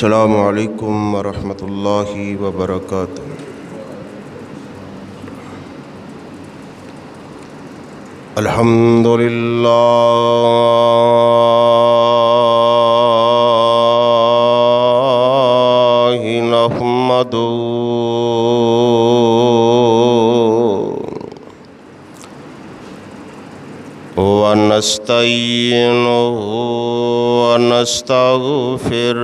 السلام علیکم ورحمۃ اللہ وبرکاتہ۔ الحمد للہ نحمدہ ونستعینہ ونستغفرہ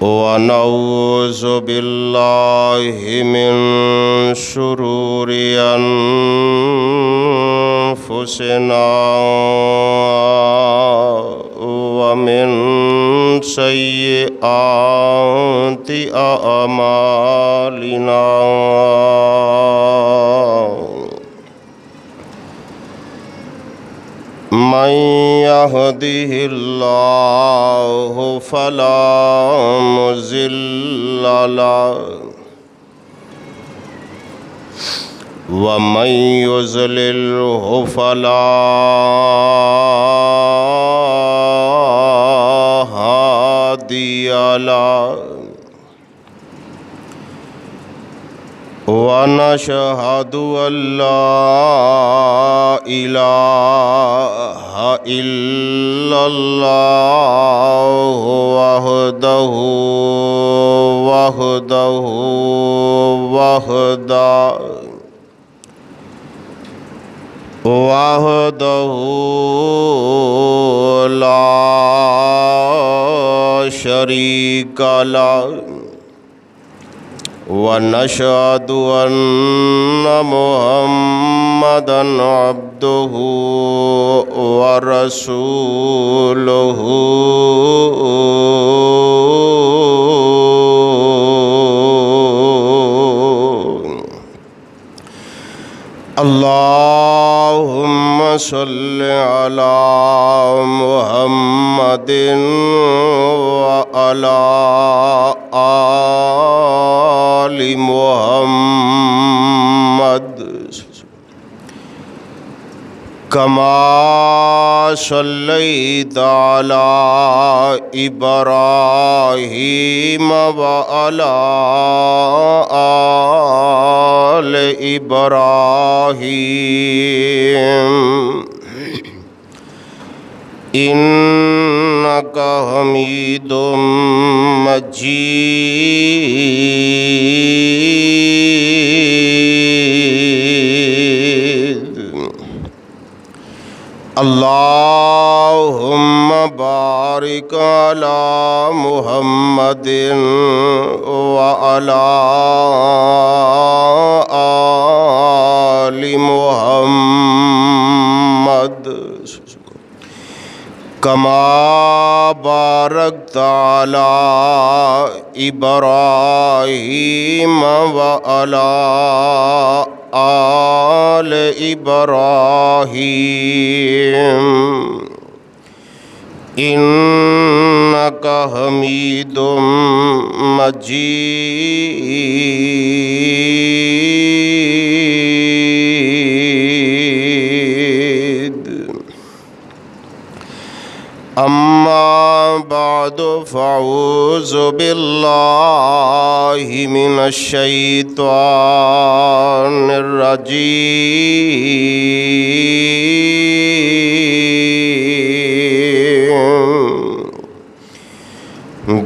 ونعوذ باللہ من شرور انفسنا ومن سیئات اعمالنا، من يهده الله فلا مضل له ومن يضلله فلا هادي له، ونشهد أن لا إله إلا الله وحده لا شريك له، ونشهد أن محمدًا عبده ورسوله، اللهم صل على محمد وعلى آل محمد كما صليت على إبراهيم وعلى آل إبراهيم إنك حميد مجيد۔ اللهم بارك على محمد وعلى آل محمد كما باركت على إبراهيم وعلى آل إبراهيم إنك حميد مجيد۔ أما بعد فأعوذ بالله من الشيطان الرجيم،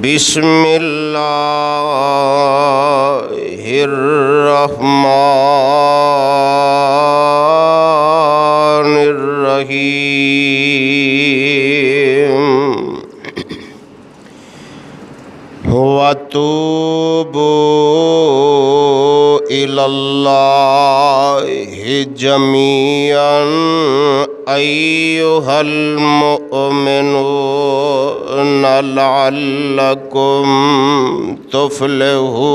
بسم الله الرحمن الرحيم، وَتُوبُوا إِلَى اللَّهِ جَمِيعًا أَيُّهَا الْمُؤْمِنُونَ لَعَلَّكُمْ تُفْلِحُونَ۔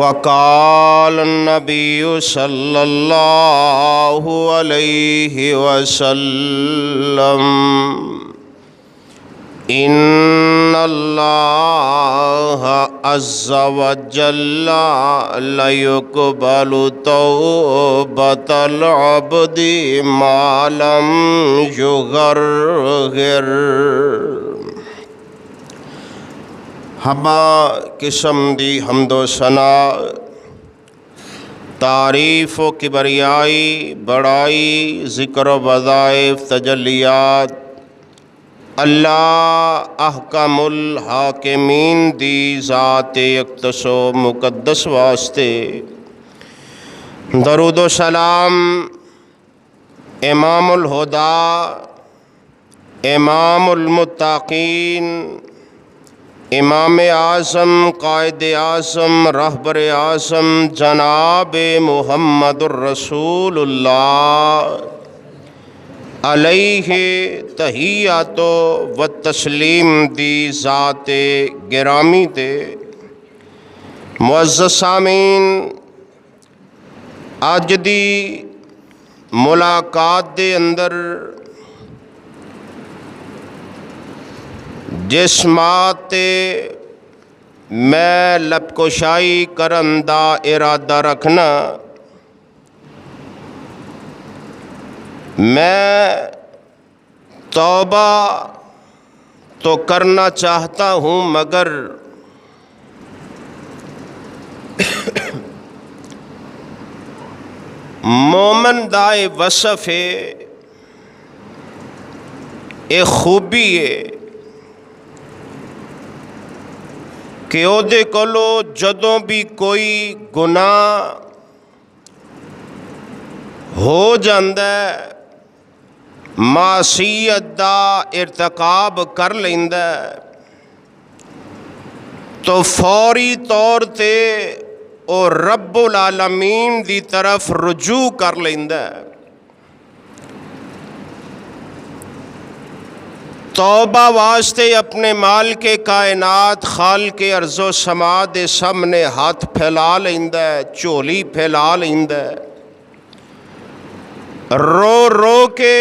وقال النبي صلى الله عليه وسلم إن اللہ عز وجل لیقبل توبۃ العبد ما لم یغرغر۔ ہما قسم دی حمد و ثنا، تعریف و کبریائی، بڑائی، ذکر و وظائف، تجلیات اللہ احکم الحاکمین دی ذات اقدس و مقدس واسطے درود و سلام امام الہدا، امام المتقین، امام اعظم، قائد اعظم، رہبر اعظم جناب محمد الرسول اللہ علیہ تحیات و تسلیم دی ذات گرامی تے معزز سامعین، اج دی ملاقات دے اندر جس ماہ تے میں لب کشائی کرن دا ارادہ رکھنا، میں توبہ تو کرنا چاہتا ہوں، مگر مومن دائے وصف ہے، ایک خوبی ہے کہ او دے کولو جدوں بھی کوئی گناہ ہو جاندہ ہے، معصیت دا ارتکاب کر لیندہ ہے، تو فوری طور تے او رب العالمین دی طرف رجوع کر لیندہ ہے۔ توبہ واسطے اپنے مال کے کائنات خالق ارض و سما دے سامنے ہاتھ پھیلا لیندہ ہے، چولی پھیلا لیندہ ہے، رو رو کے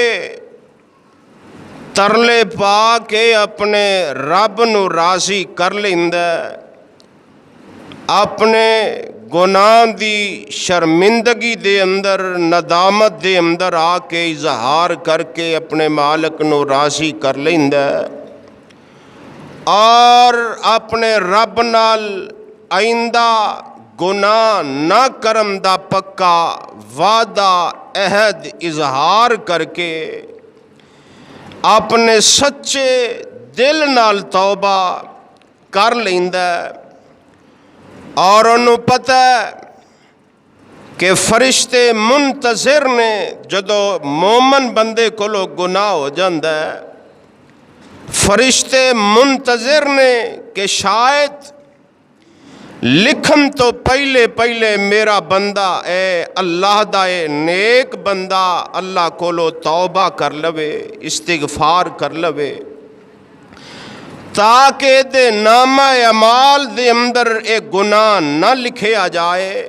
ترلے پا کے اپنے رب نو راضی کر لیندہ ہے، اپنے گناہ دی شرمندگی دے اندر، ندامت دے اندر آ کے اظہار کر کے اپنے مالک نو راضی کر لیندہ ہے، اور اپنے رب نال آئندہ گناہ نہ کرن دا پکا وعدہ عہد اظہار کر کے اپنے سچے دل نال توبہ کر لیندہ ہے، اور انہوں پتہ ہے کہ فرشتے منتظر نے جدو مومن بندے کو لو گناہ ہو جاندہ ہے، فرشتے منتظر نے کہ شاید لکھن تو پہلے پہلے میرا بندہ اے اللہ دا اے نیک بندہ اللہ کو لو توبہ کر لوے، استغفار کر لوے، تاکہ دے نامہ اعمال دے اندر ایک گناہ نہ لکھے آ جائے۔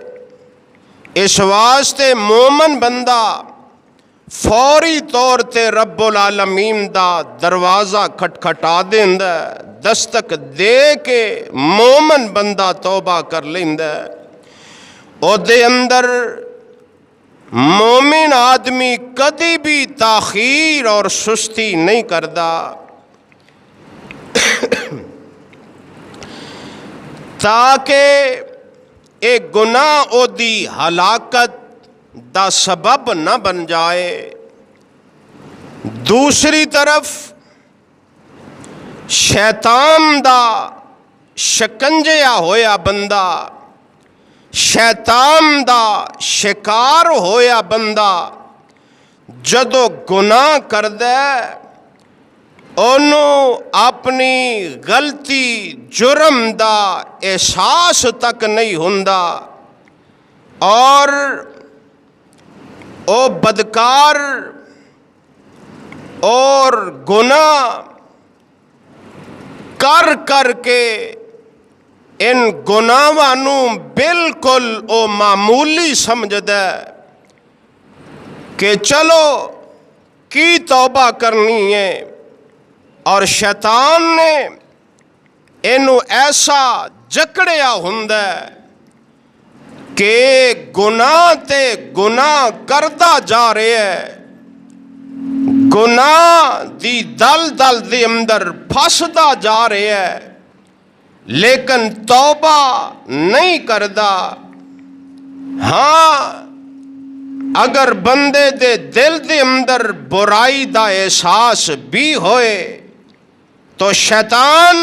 اس واسطے مومن بندہ فوری طور تے رب العالمین دا دروازہ کھٹکھٹا دیندہ، دستک دے کے مومن بندہ توبہ کر لیندہ، او دے اندر مومن آدمی کدی بھی تاخیر اور سستی نہیں کردہ، تاکہ ایک گناہ او دی ہلاکت دا سبب نہ بن جائے۔ دوسری طرف شیطان دا شکنجیا ہویا بندہ، شیطان دا شکار ہویا بندہ جدو گناہ کردے، انہوں اپنی غلطی جرم دا احساس تک نہیں ہوندا، اور او بدکار اور گناہ کر کر کے ان گناہوں بالکل او معمولی سمجھدا کہ چلو کی توبہ کرنی ہے، اور شیطان نے ਇਹਨੂੰ ਐਸਾ ਜਕੜਿਆ ਹੁੰਦਾ ਕਿ ਗੁਨਾਹ ਤੇ ਗੁਨਾਹ ਕਰਦਾ ਜਾ ਰਿਹਾ ਹੈ, ਗੁਨਾਹ ਦੀ ਦਲਦਲ ਦੇ ਅੰਦਰ ਫਸਦਾ ਜਾ ਰਿਹਾ ਹੈ, ਲੇਕਿਨ ਤੌਬਾ ਨਹੀਂ ਕਰਦਾ। ਹਾਂ, ਅਗਰ ਬੰਦੇ ਦੇ ਦਿਲ ਦੇ ਅੰਦਰ ਬੁਰਾਈ ਦਾ ਅਹਿਸਾਸ ਵੀ ਹੋਏ ਤਾਂ ਸ਼ੈਤਾਨ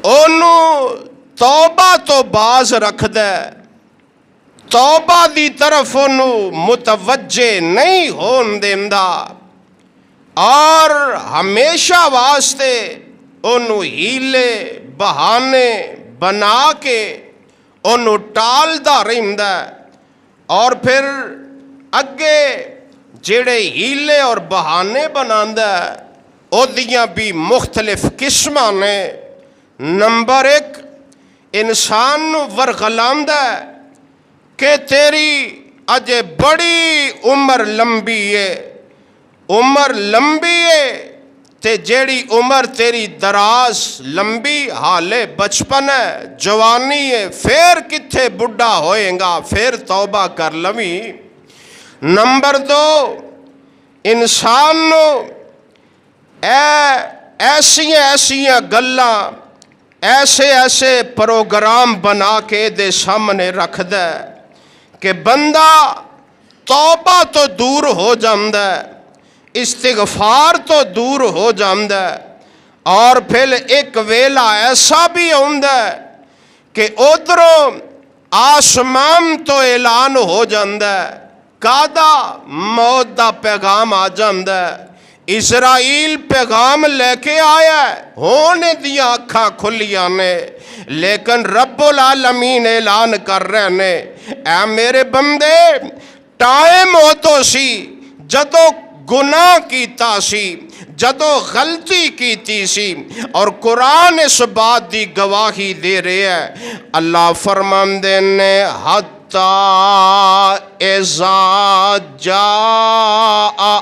ਉਹਨੂੰ ਤੌਬਾ ਤੋਂ ਬਾਜ਼ ਰੱਖਦਾ, ਤੌਬਾ ਦੀ ਤਰਫ ਉਹਨੂੰ ਮੁਤਵੱਜੇ ਨਹੀਂ ਹੋਣ ਦਿੰਦਾ ਔਰ ਹਮੇਸ਼ਾ ਵਾਸਤੇ ਉਹਨੂੰ ਹੀਲੇ ਬਹਾਨੇ ਬਣਾ ਕੇ ਉਹਨੂੰ ਟਾਲਦਾ ਰਹਿੰਦਾ। ਔਰ ਫਿਰ ਅੱਗੇ ਜਿਹੜੇ ਹੀਲੇ ਔਰ ਬਹਾਨੇ ਬਣਾਉਂਦਾ ਉਹਦੀਆਂ ਵੀ ਮੁਖਤਲਿਫ ਕਿਸਮਾਂ ਨੇ। ਨੰਬਰ 1, ਇਨਸਾਨ ਨੂੰ ਵਰਗਲਾਉਂਦਾ ਕਿ ਤੇਰੀ ਅਜੇ ਬੜੀ ਉਮਰ ਲੰਬੀ ਏ, ਉਮਰ ਲੰਬੀ ਏ ਤੇ ਜਿਹੜੀ ਉਮਰ ਤੇਰੀ ਦਰਾਜ਼ ਲੰਬੀ ਹਾਲੇ ਬਚਪਨ ਹੈ, ਜਵਾਨੀ ਹੈ, ਫਿਰ ਕਿੱਥੇ ਬੁੱਢਾ ਹੋਏਗਾ, ਫਿਰ ਤੌਬਾ ਕਰ ਲਵੀਂ। ਨੰਬਰ 2, ਇਨਸਾਨ ਨੂੰ ਐਸੀਆਂ ਗੱਲਾਂ, ਐਸੇ ਪ੍ਰੋਗਰਾਮ ਬਣਾ ਕੇ ਦੇ ਸਾਹਮਣੇ ਰੱਖਦਾ ਕਿ ਬੰਦਾ ਤੌਬਾ ਤੋਂ ਦੂਰ ਹੋ ਜਾਂਦਾ, ਇਸਤਿਗਫਾਰ ਤੋਂ ਦੂਰ ਹੋ ਜਾਂਦਾ। ਔਰ ਫਿਰ ਇੱਕ ਵੇਲਾ ਐਸਾ ਵੀ ਆਉਂਦਾ ਕਿ ਉਧਰੋਂ ਆਸਮਾਨ ਤੋਂ ਐਲਾਨ ਹੋ ਜਾਂਦਾ, ਕਾਦਾ ਮੌਤ ਦਾ ਪੈਗਾਮ ਆ ਜਾਂਦਾ। ਇਸਰਾਈਲ ਪੈਗਾਮ ਲੈ ਕੇ ਆਇਆ, ਹੁਣ ਇਹਦੀਆਂ ਅੱਖਾਂ ਖੁੱਲੀਆਂ ਨੇ, ਲੇਕਿਨ ਰੱਬੁਲ ਆਲਮੀਨ ਐਲਾਨ ਕਰ ਰਹੇ ਨੇ, ਐ ਮੇਰੇ ਬੰਦੇ ਟਾਈਮ ਉਦੋਂ ਸੀ ਜਦੋਂ ਗੁਨਾਹ ਕੀਤਾ ਸੀ, ਜਦੋਂ ਗਲਤੀ ਕੀਤੀ ਸੀ। ਔਰ ਕੁਰਾਨ ਇਸ ਬਾਤ ਦੀ ਗਵਾਹੀ ਦੇ ਰਿਹਾ ਹੈ। ਅੱਲਾਹ ਫਰਮਾਉਂਦੇ ਨੇ ਹੱਤਾ ਇਜ਼ਾ ਜਾਅ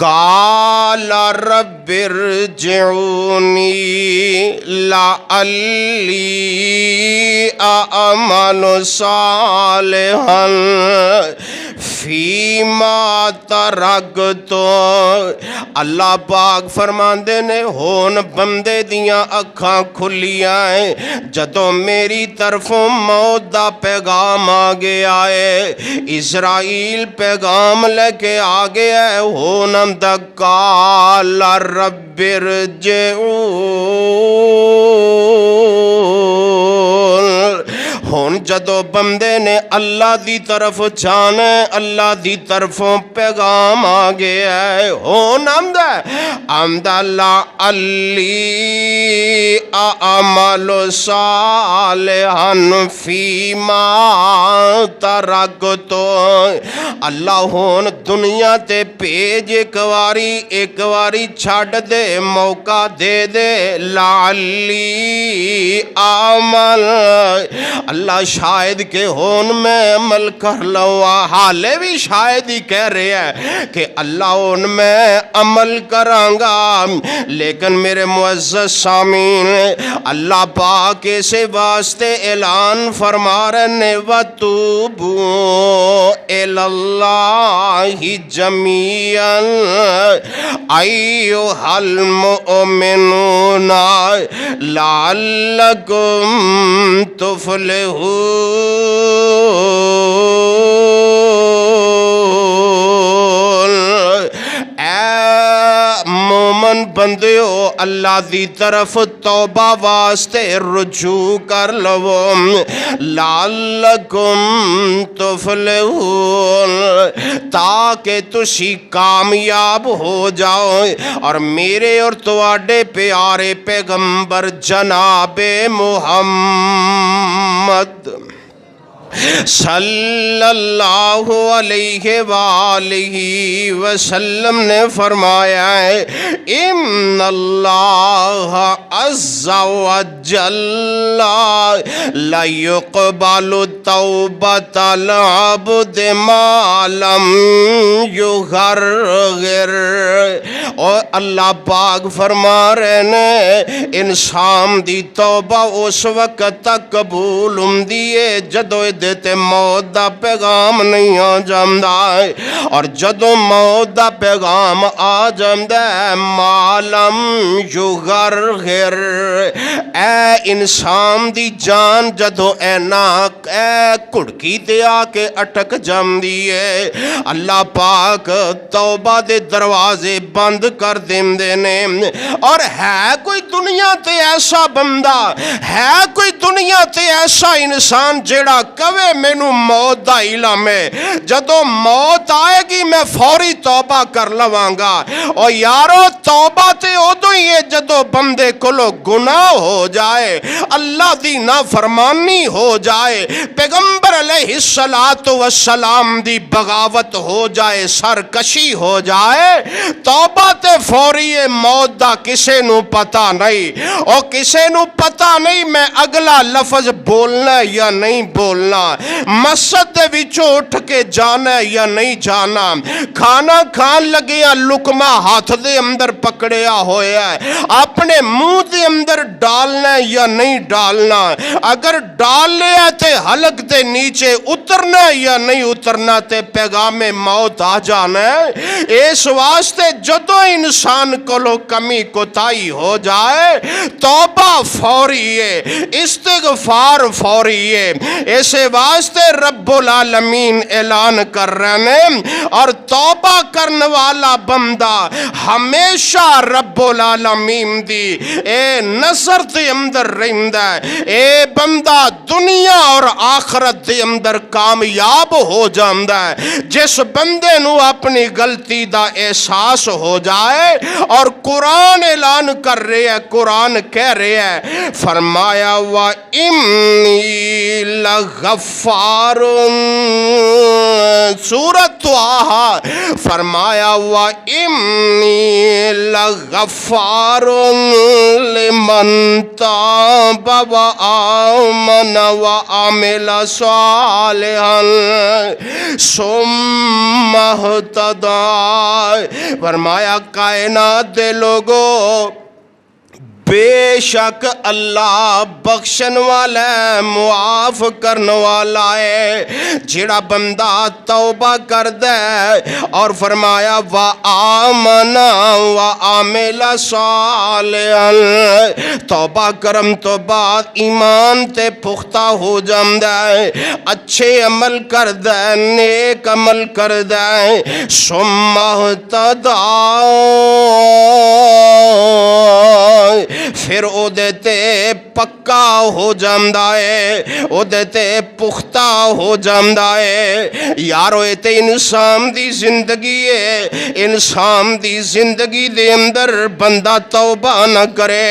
قال رب ارجعوني لعلی اعمل صالحا فیما ترکت۔ اللہ پاک فرماندے نے ہون بندے دیاں اکھاں کھلیاں ہیں جدوں میری طرفوں موت دا پیغام آ گیا ہے، اسرائیل پیغام لے کے آ گیا ہے، ہون قال رب ارجعون۔ ہون جدو بندے نے اللہ دی طرف جانا، اللہ دی طرفوں پیغام آ گیا ہے، ہون آمدہ لعلی اعمل صالحا فیما ترکت۔ اللہ ہون دنیا تے پیج ایک واری چھاڑ دے، موقع دے دے، لعلی عمل، اللہ شاید کہ ہون میں عمل کر لوا، حالے بھی شاید ہی کہہ رہے ہیں کہ اللہ ہون میں عمل کرانگا، لیکن میرے معزز سامین اللہ پاک اسے واسطے اعلان فرما رہے نے وَتُوبُوا إِلَى اللَّهِ جَمِيعًا أَيُّهَا الْمُؤْمِنُونَ لَعَلَّكُمْ تفلحون۔ اے مومن بندیو اللہ دی طرف توبہ واسطے رجوع کر لو، لعلکم تفلحون، تاکہ تسی کامیاب ہو جاؤ اور میرے اور تواڈے پیارے پیغمبر جناب محمد صلی اللہ علیہ وآلہ وسلم نے فرمایا ہے ان اللہ عز وجل لا يقبل توبة العبد ما لم يغرغر. اور اللہ پاک فرما رہے نے انسان دی توبہ اس وقت تک قبول ہوندی ہے جدوں دے تے موت دا پیغام نہیں آ جاندا، اور جدوں موت دا پیغام آ جاندا ہے معلم یغرغر، اے انسان دی جان جدوں اے ناک اے کڑکی تے آ کے اٹک جاندی ہے، اللہ پاک توبہ دے دروازے بند کر دیندے نے. اور ہے کوئی دنیا تے ایسا بندہ، ہے کوئی دنیا تے ایسا انسان جیڑا کہے مینوں موت دا علم ہے، جدوں موت آئے گی میں فوری توبہ کر لواں گا؟ اور یارو توبہ تے ادو ہی ہے جدوں بندے کولو گناہ ہو جائے، اللہ دی نافرمانی ہو جائے، پیغمبر علیہ السلام دی بغاوت ہو جائے، سرکشی ہو جائے. توبہ تے فوری ہے، موت دا کسے نو پتہ نہیں، اور کسے نو پتہ نہیں میں اگلا لفظ بولنا یا نہیں بولنا، مسجد دے وچوں اٹھ کے جانا یا نہیں جانا، کھانا کھان لگیا لقمہ ہاتھ دے اندر پکڑیا ہویا ہے، اپنے منہ دے اندر ڈالنا یا نہیں ڈالنا، اگر ڈال لیا تے حلق دے نیچے اترنا یا نہیں اترنا تے پیغام موت آ جانا ہے. اس واسطے جدو انسان کولو کمی کوتاہی ہو جائے توبہ فوری ہے، استغفار فوری ہے. اس واسطے رب العالمین اعلان کر رہے ہیں، اور توبہ کرنے والا بندہ ہمیشہ رب العالمین دی اے نظر دے اندر رہندا ہے، اے بندہ دنیا اور آخرت دے اندر کامیاب ہو جاندا ہے. جس بندے نو اپنی غلطی دا احساس ہو جائے، اور قرآن اعلان کر رہے ہے، قرآن کہہ رہے ہے، فرمایا وَإِنِّي لَغَفَّارٌ، سورۃ طٰہٰ، فرمایا وَإِنِّي لَغَفَّارٌ لِمَن تَابَ وَآمَنَ وَعَمِلَ صَالِحًا ثُمَّ اهْتَدَىٰ. فرمایا کائنات دے لوگو بے شک اللہ بخشن والا ہے، معاف کرن والا ہے. جڑا بندہ توبہ کردہ ہے اور فرمایا وَآمَنَ وَعَمِلَ صَالِحًا، توبہ کرم تو بعد ایمان تے پختہ ہو جاندہ ہے، اچھے عمل کردہ ہے، نیک عمل کردہ ہے، ثُمَّ اهْتَدَىٰ، پھر او دیتے پکا ہو جاندہ ہے، او دیتے پختہ ہو جاندہ ہے. یارو ایتے انسان دی زندگی ہے، انسان دی زندگی دے اندر بندہ توبہ نہ کرے،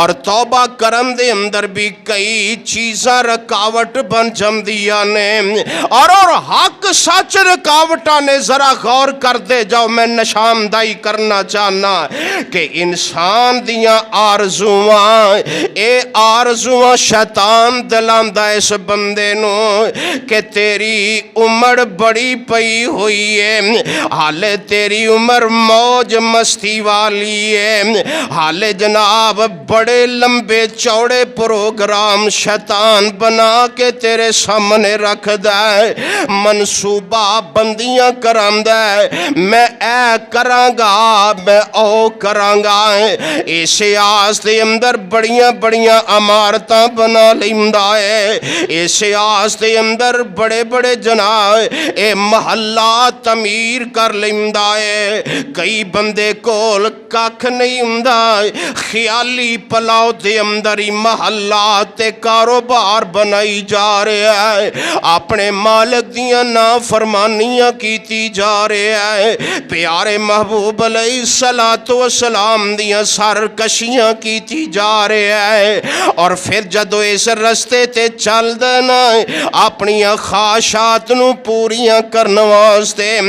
اور توبہ کرم دے اندر بھی کئی چیزاں رکاوٹ بن جاندیاں نے، اور حق سچ رکاوٹاں نے. ذرا غور کر دے جاؤ، میں نشاندہی کرنا چاہنا کہ انسان دیاں آرزواں، اے آرزواں شیطان دلاندا اس بندے نو کہ تیری عمر بڑی پئی ہوئی ہے، حالے تیری عمر موج مستی والی ہے، حالے جناب بڑے لمبے چوڑے پروگرام شیطان بنا کے تیرے سامنے رکھ دے، منصوبہ بندیاں کرام دے، میں اے کراں گا، میں او کراں گا. اسے آس دے اندر بڑیاں بڑیاں عمارتاں بنا لیندہ ہے، اسے آس دے اندر بڑے بڑے جناب اے محلات تعمیر کر لیندہ ہے. کئی بندے کول ککھ نہیں ہوندہ، خیالی پلاؤ دے اندر ہی محلات تے کاروبار بنائی جا رہے ہیں، اپنے مالک دیاں نافرمانیاں کیتی جا رہے ہیں، پیارے محبوب علیہ السلام دیاں سرکشیاں کیتی جا رہے ہیں، اور پھر جدو اس رستے تے چل دینا اپنی خواہشات نو پوریاں کرن واسطے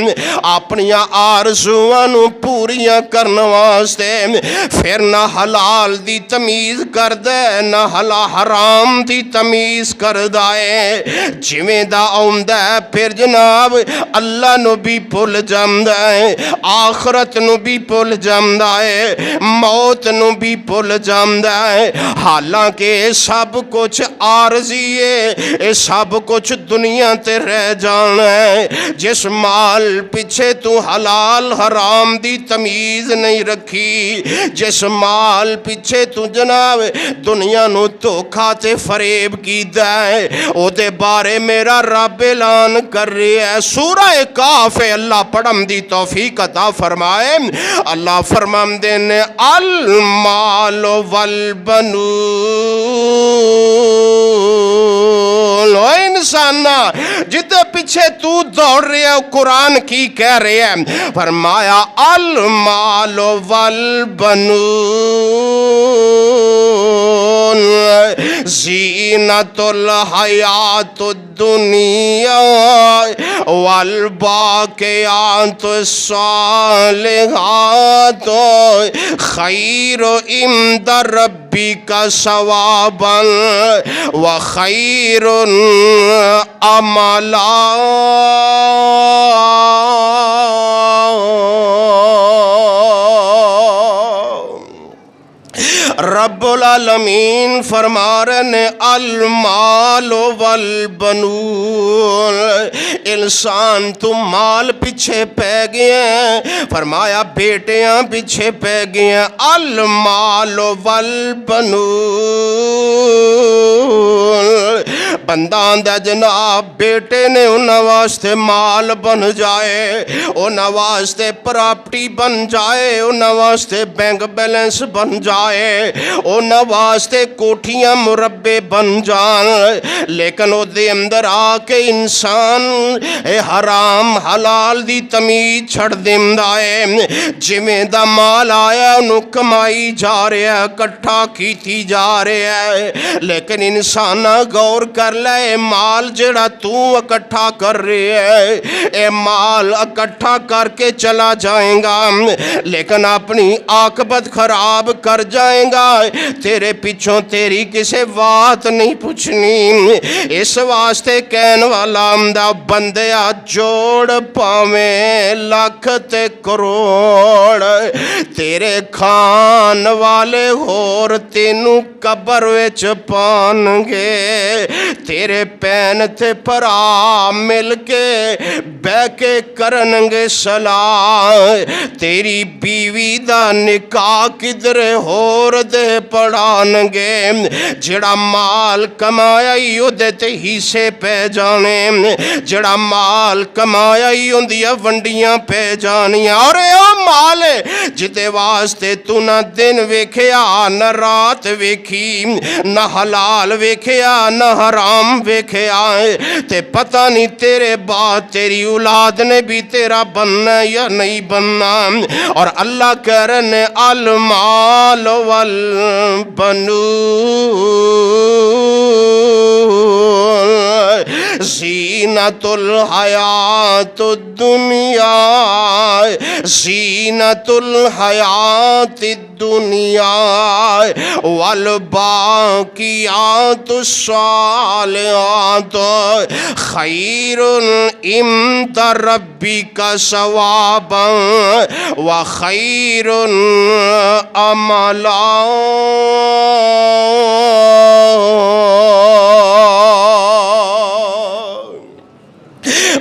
اپنی آرزواں نو پوریاں کرن واسطے پھر نہ حلال دی تمیز کر دے نہ حرام دی تمیز کر دائے جویں دا آوندا ہے پھر جناب اللہ نو بھی بھول جاندا ہے آخرت نو بھی بھول جاندا ہے موت نو بھی بھول جاندا ہے حالانکہ سب کچھ عارضی ہے اے سب کچھ دنیا تے رہ جانا ہے جس مال پیچھے تو حلال حرام دی تمیز نہیں رکھی جس مال پیچھے تو جناب دنیا نو دھوکا تے فریب کیتا ہے او دے بارے میرا رب اعلان کر رہا ہے سورہ کاف اللہ پڑھن دی توفیق عطا فرمائے اللہ فرماندے نے المال والبنون او انسانا جتے پیچھے تو دوڑ رہے ہو قرآن کی کہہ رہے ہیں فرمایا المال والبنون زینت الحیات الدنیا والباقیات الصالحات خیر عند ربک ثوابا وخیر عملا رب العالمین فرما رہے ہیں المال والبنون انسان تو مال پیچھے پہ گئے ہیں فرمایا بیٹیاں پیچھے پہ گئے ہیں المال والبنون بندہ آندہ جناب بیٹے نے انہاں واسطے مال بن جائے انہاں واسطے پراپرٹی بن جائے انہاں واسطے بینک بیلنس بن جائے انہاں واسطے کوٹھیاں مربے بن جان لیکن او دے اندر آ کے انسان حرام حلال دی تمیز چھڑ دیندا ہے جویں دا مال آیا انہوں کمائی جا رہا ہے اکٹھا کیتی جا رہا ہے لیکن انسان غور کر لے مال جڑا تو اکٹھا کر رہے ہے اے مال اکٹھا کر کے چلا جائیں گا لیکن اپنی عاقبت خراب کر جائیں گا تیرے پیچھوں تیری کسے بات نہیں پوچھنی اس واسطے کہن والا آمدہ بندیا جوڑ پاویں لاکھ تے کروڑ تیرے کھان والے ہور تینوں قبر وچ پان گے تیرے پین تے پرا مل کے بہ کے کرنگے صلاح تیری بیوی دا نکاح کدھر ہور دے پڑھانگے جڑا مال کمایا ہی دے تے حصے پہ جانے جڑا مال کمایا ہی دیا ونڈیاں پہ جانیاں اور اے مال جتے واسطے تو نہ دن ویکھیا نہ رات ویکھی نہ حلال ویکھیا نہ حرام ویکھیا تے پتہ نہیں تیرے بعد تیری اولاد نے بھی تیرا بننا یا نہیں بننا اور اللہ کہہ رہے ہیں المال والبنون زینت الحیات الدنیا زینت الحیات الدنیا والباقیات الصالحات خیر عند ربک ثوابا وخیر عملا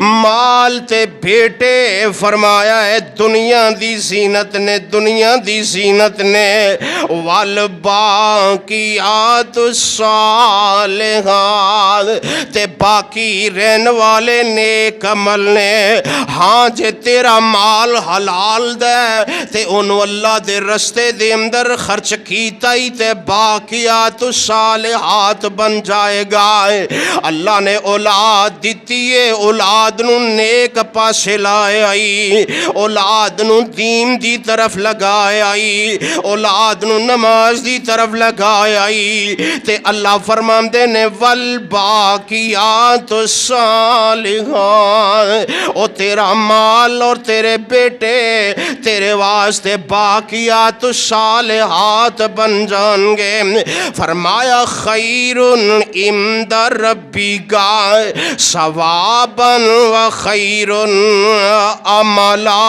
مال تے بیٹے فرمایا ہے دنیا دی زینت نے دنیا دی زینت نے والباقیات الصالحات تے باقی رہن والے نیک عمل نے ہاں جے تیرا مال حلال دے تے انہوں اللہ دے رستے دے اندر خرچ کیتا ہی تے باقیات الصالحات بن جائے گا اللہ نے اولاد دیتی ہے اولاد نو نیک پاس پاسے لائے آئی، اولاد نو دین دی طرف لگائے آئی، اولاد نو نماز دی طرف لگائے آئی، تے اللہ فرماندے نے والباقیات الصالحات، او تیرا مال اور تیرے بیٹے تیرے واسطے باقیات الصالحات بن جان گے۔ فرمایا خیر عند ربک ثوابا و خیر عملا۔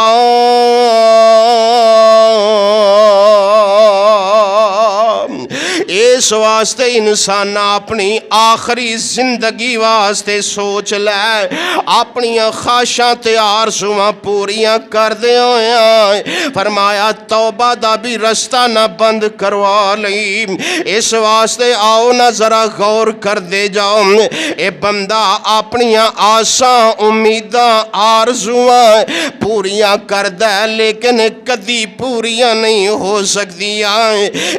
اس واسطے انسان اپنی آخری زندگی واسطے سوچ لے، اپنی خواہشاں تے آرزواں پوریاں کر دے ہوئے، فرمایا توبہ دا بھی رستہ نہ بند کروا لئی۔ اس واسطے آؤ نہ ذرا غور کر دے جاؤ، اے بندہ اپنی آساں امیداں آرزواں پوریاں کر دے لیکن کدی پوریاں نہیں ہو سکدیاں،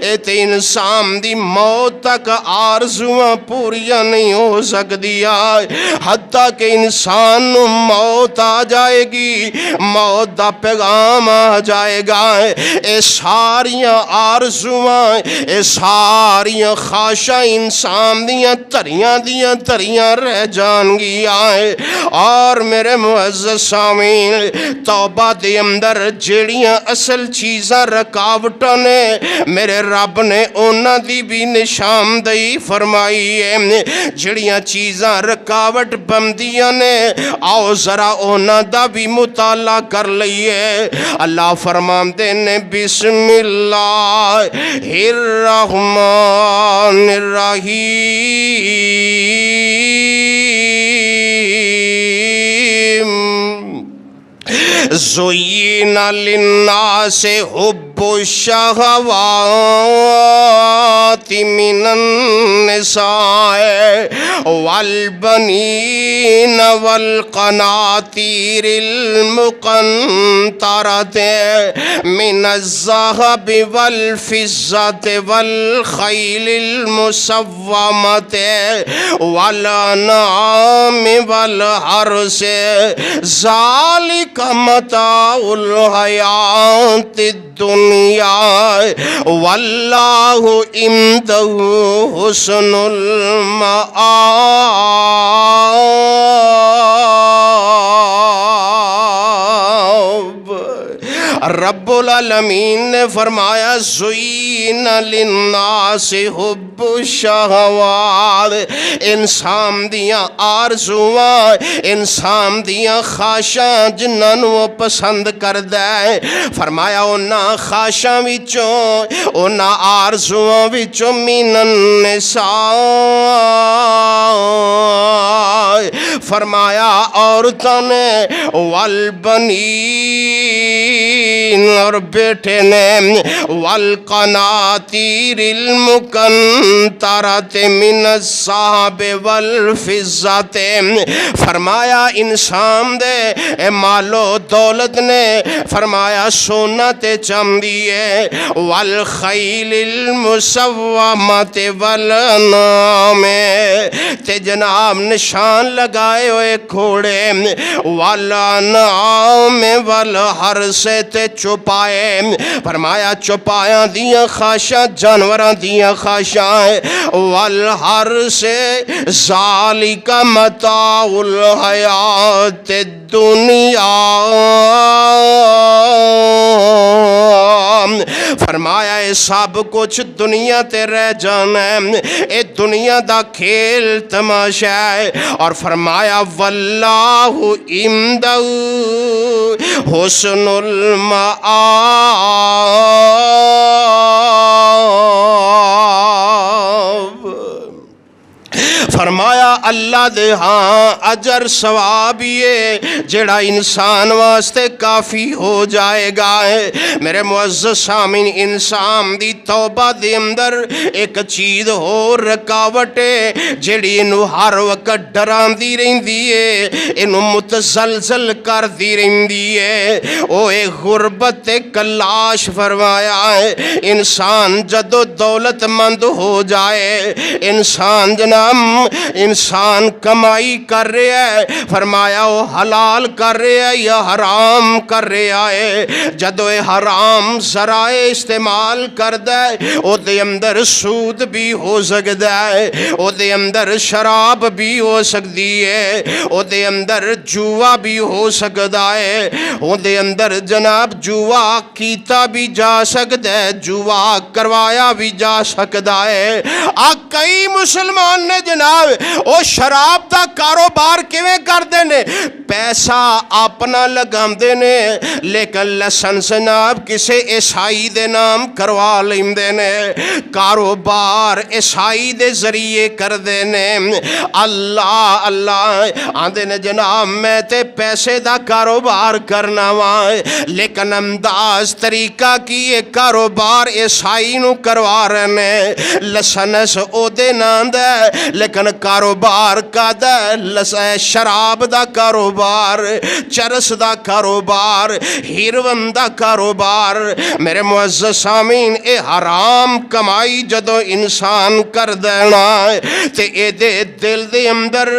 اے تے انسان دی موت تک آرزواں پوریاں نہیں ہو سکدیاں، حتیٰ کہ انسان نو موت آ جائے گی، موت دا پیغام آ جائے گا، اے ساریاں آرزواں اے ساریاں خواہشاں انسان دیاں تریاں رہ جان گیاں۔ اور میرے معزز سامعین، توبہ دے اندر جیڑیاں اصل چیزاں رکاوٹاں نے میرے رب نے انہاں دی بھی نشاندہی فرمائی ہے، جڑیاں چیزاں رکاوٹ بندیاں نے آؤ ذرا انہاں دا بھی مطالعہ کر لئیے۔ اللہ فرماندے نے بسم اللہ الرحمن الرحیم۔ زُيِّنَ لِلنَّاسِ حُبُّ الشَّهَوَاتِ مِنَ النِّسَاءِ وَالْبَنِينَ وَالْقَنَاطِيرِ الْمُقَنطَرَةِ مِنَ الذَّهَبِ وَالْفِضَّةِ وَالْخَيْلِ الْمُسَوَّمَةِ وَالْأَنْعَامِ وَالْحَرْثِ ذَلِكَ متاع الحیات الدنیا واللہ عنده حسن المآب۔ رب العالمین نے فرمایا زُيِّنَ لِلنَّاسِ حُبُّ الشَّهَوَاتِ، انسان دیاں آرزواں، انسان دیاں خواہشاں جنہاں نو وہ پسند کردہ ہے، فرمایا انہاں خواہشاں وچوں انہاں آرزواں وچوں من النساء، فرمایا عورتوں نے والبنین اور بیٹے نے والقناطیر المقنطرۃ من الذہب والفضۃ، فرمایا انسان دے مالو دولت نے فرمایا سونا تے چاندی ہے، والخیل المسومۃ والانعام تے جناب نشان لگائے ہوئے گھوڑے، والانعام والحرث تے چوپائے، فرمایا چوپایاں دیاں خواہشاں جانوراں دیاں خواہشاں، والحرث ذالک متاع الحیات الدنیا، فرمایا اے سب کچھ دنیا تے رہ جانا ہے، اے دنیا دا کھیل تماشا ہے، اور فرمایا واللہ عنده حسن المآب۔ فرمایا اللہ دے ہاں اجر ثواب یہ جڑا انسان واسطے کافی ہو جائے گا۔ میرے معزز سامعین، انسان دی توبہ دے اندر ایک چیز ہو رکاوٹ ہے جڑی انہوں ہر وقت ڈراندی رہندی ہے، انہوں متزلزل کر دی رہندی ہے، او ایک غربت کلاش فرمایا ہے۔ انسان جدو دولت مند ہو جائے، انسان انسان کمائی کر رہا ہے فرمایا وہ حلال کر رہا ہے یا حرام کر رہا ہے جدو یہ حرام ذرائع استعمال کردا ہے او دے اندر سود بھی ہو سکدا ہے او دے اندر شراب بھی ہو سکتی ہے او دے اندر جوا بھی ہو سکتا ہے او دے اندر جناب جوا کیتا بھی جا سکتا ہے جوا کروایا بھی جا سکتا ہے کئی مسلمان نے جناب او شراب دا کاروبار کیویں کردے نے پیسہ اپنا لگاندے نے لیکن لائسنس جناب کسے عیسائی دے نام کروا لیندے نے کاروبار عیسائی دے ذریعے کردے نے اللہ اللہ آندے نے جناب میں تے پیسے دا کاروبار کرنا وا لیکن انداز طریقہ کی یہ کاروبار عیسائی نو کروا رہے نے لسنس او دے نام دے لیکن کاروبار کا دے شراب دا کاروبار چرس دا کاروبار ہیروین دا کاروبار میرے معزز سامین اے حرام کمائی جدو انسان کر دینا تے اے دے دل دے اندر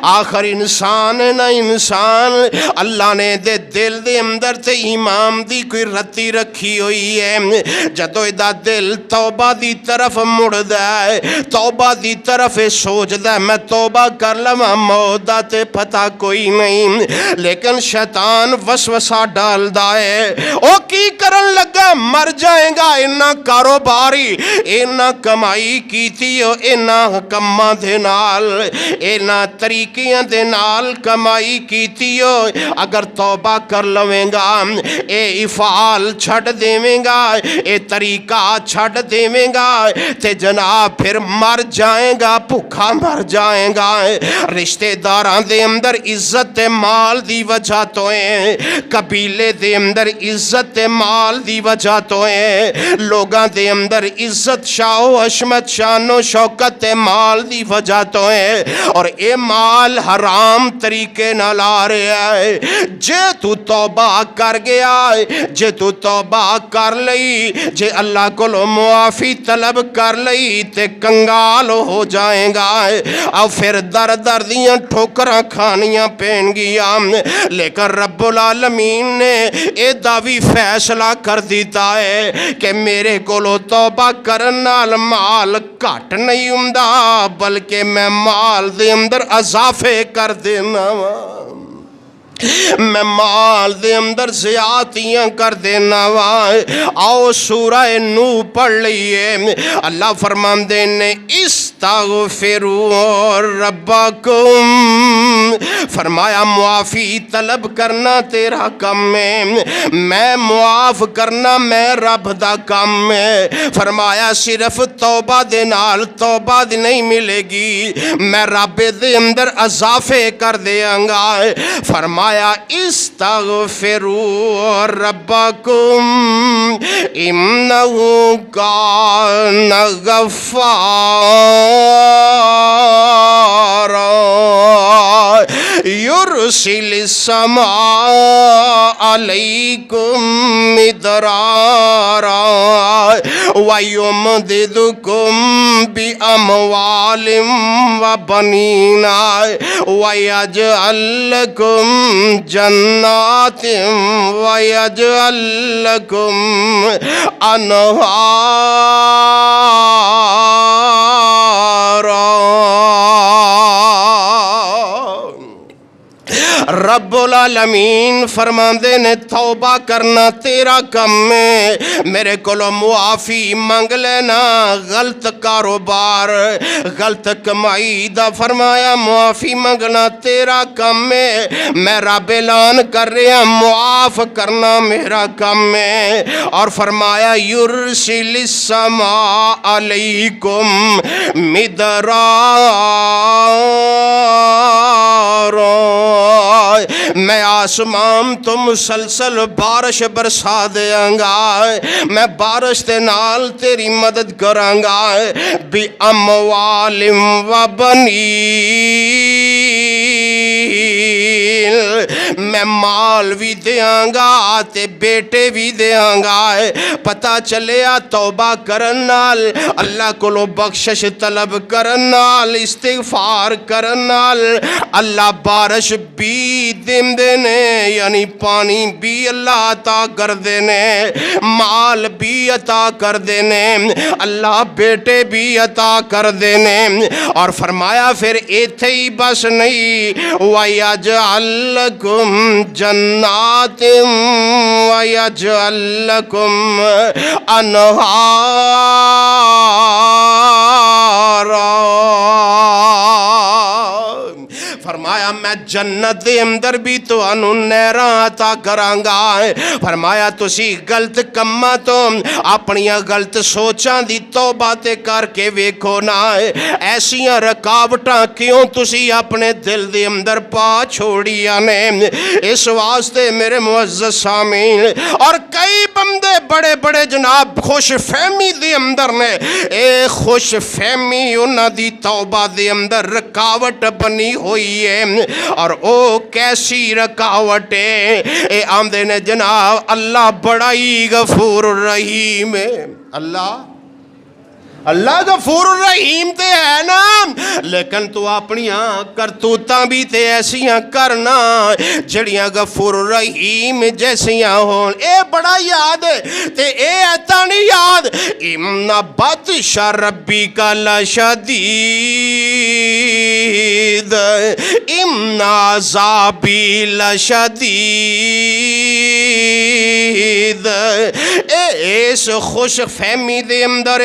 آخر انسان ہے نا انسان اللہ نے دے دل دے اندر تے امام دی کوئی رتی رکھی ہوئی ہے جدو دا دل توبہ دی طرف مڑ دے توبہ دی طرف سوچ دے میں توبہ کر لما مودا تے پتہ کوئی نہیں لیکن شیطان وسوسہ ڈال دائے او کی کرن لگا مر جائیں گا انہا کاروباری انہا کمائی کیتی ہو انہا کمہ دے نال انہا طریقیاں دے نال کمائی کیتی ہو اگر توبہ کر لویں گا اے افعال چھڑ دیویں گا اے طریقہ چھڑ دیویں گا تے جناب پھر مر جائیں گا بھوکا مر جائیں گا رشتہ داران دے اندر عزت مال دی وجہ تو ہیں قبیلے دے اندر عزت مال دی وجہ تو ہیں لوگاں دے اندر عزت شاہ و حشمت شان و شوکت مال دی وجہ تو ہیں اور اے مال حرام طریقے نہ لا رہا ہے جے تو توبہ کر گیا جے تو توبہ کر لئی جے اللہ کو لو معافی طلب کر لئی تے کنگال ہو جائیں گا اور پھر در در دیاں ٹھوکراں کھانیاں پین گیا لیکن رب العالمین نے اے دعوی فیصلہ کر دیتا ہے کہ میرے کو لو توبہ کرنال مال کٹ نہیں ہوندا بلکہ میں مال دے اندر اضافے کر دینا میں مال دے اندر زیادتیاں کر دینا وا آؤ سورہ نو پڑھ لئیے اللہ فرماندے نے استغفروا ربکم فرمایا معافی طلب کرنا تیرا کم ہے میں معاف کرنا میں رب دا کم ہے فرمایا صرف توبہ دے نال توبہ دی نہیں ملے گی میں رب دے اندر اضافے کر دیاں گا فرمایا استغفروا ربکم انہو کان غفارا یرسل السماء علیکم مدرارا ویمددکم باموال وبنین ویجعل لکم جنات ویجعل لکم انہارا رب العالمین فرماندے نے توبہ کرنا تیرا کم ہے میرے کولو معافی منگ لینا غلط کاروبار غلط کمائی دا فرمایا معافی منگنا تیرا کم ہے میں رب اعلان کر رہا معاف کرنا میرا کم ہے اور فرمایا یرسل السماء علیکم مدرارا میں آسمان تو مسلسل بارش برسا دیاں گا میں بارش دے نال تیری مدد کراں گا بی اموال و بنین میں مال بھی دیاں گا تے بیٹے بھی دیاں گا۔ پتہ چلیا توبہ کرن نال، اللہ کولو بخشش طلب کرن نال، استغفار کرن نال اللہ بارش بھی دیندے نے، یعنی پانی بھی اللہ عطا کر دینے، مال بھی عطا کر دینے، اللہ بیٹے بھی عطا کر دینے۔ اور فرمایا پھر ایتھے ہی بس نہیں، وَيَجْعَلْ لَكُمْ جَنَّاتٍ وَيَجْعَلْ لَكُمْ أَنْهَارًا۔ فرمایا میں جنت دے اندر بھی تو انہوں نہراں عطا کرانگا۔ فرمایا تسی غلط کماں تو اپنیاں غلط سوچاں دی توبہ تے کر کے ویکھو نا، ایسیاں رکاوٹاں کیوں تسی اپنے دل دے اندر پا چھوڑیاں نے۔ اس واسطے میرے معزز سامعین، اور کئی بندے بڑے بڑے جناب خوش فہمی دے اندر نے، اے خوش فہمی انہاں دی توبہ دے اندر رکاوٹ بنی ہوئی ہے۔ اور او کیسی رکاوٹ ہے، اے آمدے نے جناب اللہ بڑا ہی غفور الرحیم ہے۔ اللہ غفور الرحیم تے ہے نا، لیکن تو اپنیاں کرتوتاں بھی تے ایسیاں کرنا جڑیاں غفور الرحیم جیسیاں ہون۔ اے بڑا یاد ہے تے اے ایتا نہیں یاد، ان بطش ربک لشدید ان عذابی لشدید۔ اس خوش فہمی دے اندر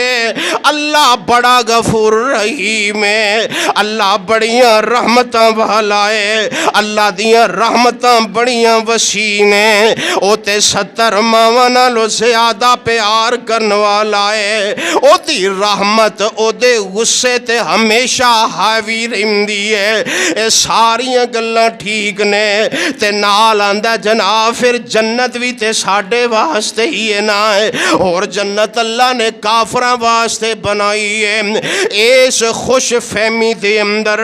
اللہ بڑا غفور رحیم ہے، اللہ بڑیاں رحمتاں والا ہے، اللہ دیاں رحمتاں بڑیاں وسیع نے، او تے 70 ماواں نالوں زیادہ پیار کرن والا ہے، او دی رحمت او دے غصے تے ہمیشہ حاوی رہندی ہے۔ اے ساریاں گلاں ٹھیک نے تے نال آندا جناب پھر جنت بھی تے ساڈے واسطے ہی ہے نا، اور جنت اللہ نے کافراں واسطے بنائی ہے۔ اس خوش فہمی دے اندر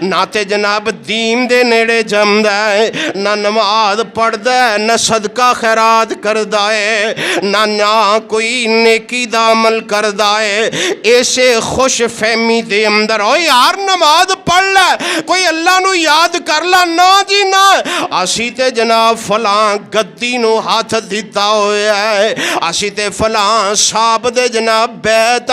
نہ تے جناب دین دے نیڑے جمدا ہے، نہ نماز پڑھدا ہے، نہ صدقہ خیرات کردا ہے، نہ کوئی نیکی دا عمل کردا ہے۔ ایسے خوش فہمی دے اندر او یار نماز پڑھ لے، کوئی اللہ نو یاد کر لا، نہ جی نہ، اسی تے جناب فلاں گدی نو ہاتھ دیتا ہویا ہے، اسی تے فلاں صاحب دے جناب بیعت